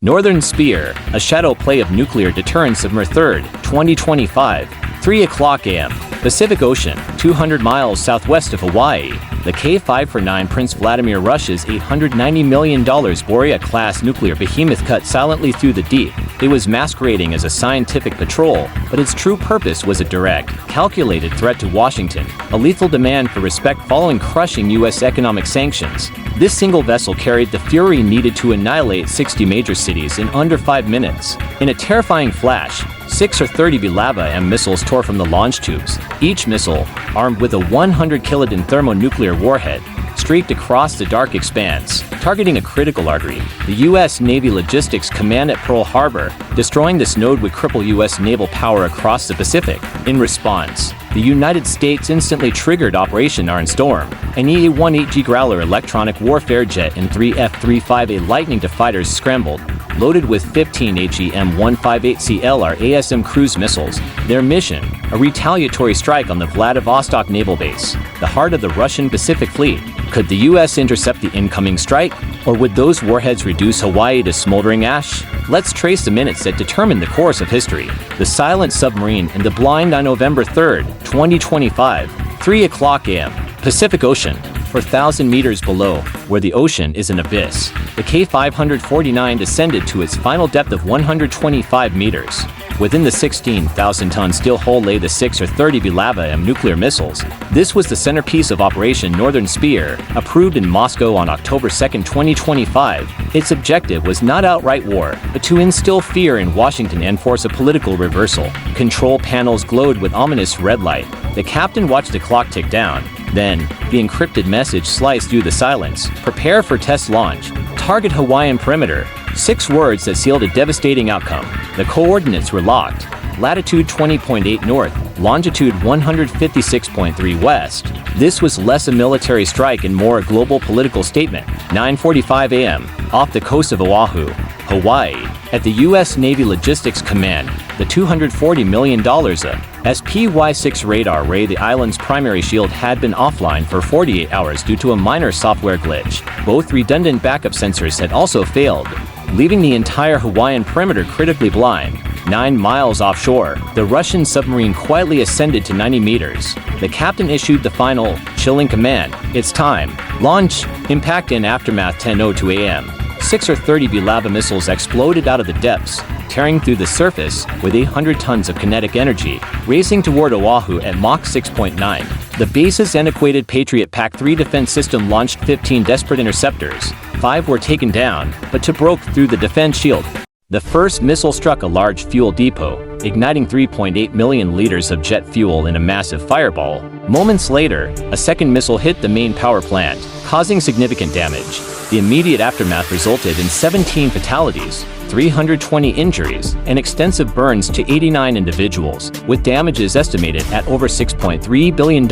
Northern Spear, a shadow play of nuclear deterrence of May 3, 2025, 3:00 a.m. Pacific Ocean, 200 miles southwest of Hawaii. The K-549 Prince Vladimir, Russia's $890 million Borei-A-class nuclear behemoth, cut silently through the deep. It was masquerading as a scientific patrol, but its true purpose was a direct, calculated threat to Washington, a lethal demand for respect following crushing U.S. economic sanctions. This single vessel carried the fury needed to annihilate 60 major cities in under 5 minutes. In a terrifying flash, 6 R-30 Bulava M missiles tore from the launch tubes. Each missile, armed with a 100-kiloton thermonuclear warhead, streaked across the dark expanse, targeting a critical artery, the U.S. Navy Logistics Command at Pearl Harbor. Destroying this node would cripple U.S. naval power across the Pacific. In response, the United States instantly triggered Operation Iron Storm. An A-18G Growler electronic warfare jet and 3 F-35A Lightning II fighters scrambled, loaded with 15 AGM-158C LRASM cruise missiles. Their mission, a retaliatory strike on the Vladivostok naval base, the heart of the Russian Pacific Fleet. Could the U.S. intercept the incoming strike, or would those warheads reduce Hawaii to smoldering ash? Let's trace the minutes that determine the course of history. The silent submarine in the blind on November 3, 2025, 3:00 a.m. Pacific Ocean, 4,000 meters below, where the ocean is an abyss. The K-549 descended to its final depth of 125 meters. Within the 16,000-ton steel hull lay the 6 R-30 Bulava M nuclear missiles. This was the centerpiece of Operation Northern Spear, approved in Moscow on October 2, 2025. Its objective was not outright war, but to instill fear in Washington and force a political reversal. Control panels glowed with ominous red light. The captain watched the clock tick down. Then, the encrypted message sliced through the silence. Prepare for test launch. Target Hawaiian perimeter. 6 words that sealed a devastating outcome. The coordinates were locked. Latitude 20.8 north, longitude 156.3 west. This was less a military strike and more a global political statement. 9:45 a.m. off the coast of Oahu, Hawaii, at the U.S. Navy Logistics Command, the $240 million SPY-6 radar ray, the island's primary shield, had been offline for 48 hours due to a minor software glitch. Both redundant backup sensors had also failed, leaving the entire Hawaiian perimeter critically blind. 9 miles offshore, the Russian submarine quietly ascended to 90 meters. The captain issued the final, chilling command: "It's time. Launch." Impact and aftermath. 10:02 a.m. 6 R-30 Bulava missiles exploded out of the depths, tearing through the surface with 800 tons of kinetic energy, racing toward Oahu at Mach 6.9. The base's antiquated Patriot PAC-3 defense system launched 15 desperate interceptors. 5 were taken down, but 2 broke through the defense shield. The first missile struck a large fuel depot, igniting 3.8 million liters of jet fuel in a massive fireball. Moments later, a second missile hit the main power plant, causing significant damage. The immediate aftermath resulted in 17 fatalities, 320 injuries, and extensive burns to 89 individuals, with damages estimated at over $6.3 billion.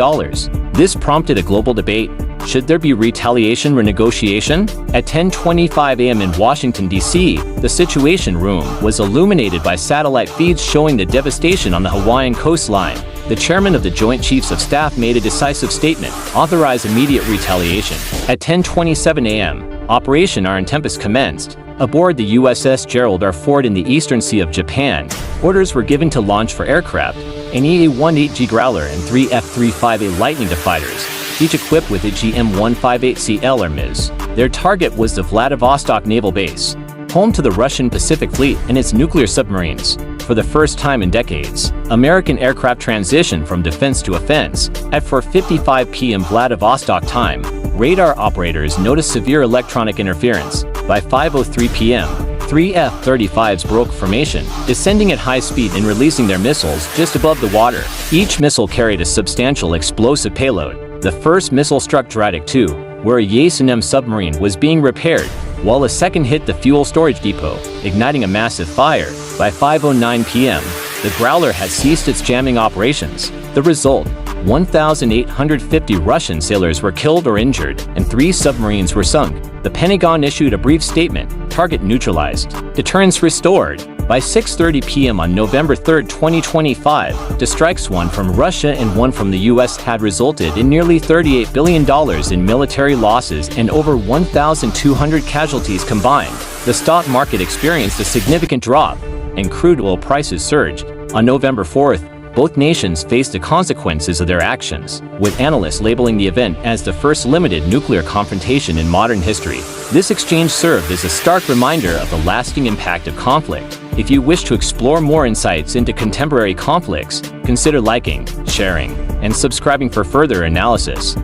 This prompted a global debate. Should there be retaliation renegotiation? At 10:25 a.m. in Washington, D.C., the Situation Room was illuminated by satellite feeds showing the devastation on the Hawaiian coastline. The chairman of the Joint Chiefs of Staff made a decisive statement: authorize immediate retaliation. At 10:27 a.m., Operation Iron Tempest commenced. Aboard the USS Gerald R. Ford in the eastern sea of Japan, orders were given to launch for aircraft, an A-18G Growler and 3 F-35A Lightning II fighters, each equipped with AGM-158C LRASMs. Their target was the Vladivostok naval base, home to the Russian Pacific Fleet and its nuclear submarines. For the first time in decades, American aircraft transitioned from defense to offense. At 4:55 p.m. Vladivostok time, radar operators noticed severe electronic interference. By 5:03 p.m., 3 F-35s broke formation, descending at high speed and releasing their missiles just above the water. Each missile carried a substantial explosive payload. The first missile struck Dradek 2, where a Yasenem submarine was being repaired, while a second hit the fuel storage depot, igniting a massive fire. By 5:09 p.m., the Growler had ceased its jamming operations. The result: 1,850 Russian sailors were killed or injured, and 3 submarines were sunk. The Pentagon issued a brief statement: target neutralized, deterrence restored. By 6:30 p.m. on November 3, 2025, the strikes, one from Russia and one from the U.S., had resulted in nearly $38 billion in military losses and over 1,200 casualties combined. the stock market experienced a significant drop, and crude oil prices surged. On November 4th, both nations faced the consequences of their actions, with analysts labeling the event as the first limited nuclear confrontation in modern history. This exchange served as a stark reminder of the lasting impact of conflict. If you wish to explore more insights into contemporary conflicts, consider liking, sharing, and subscribing for further analysis.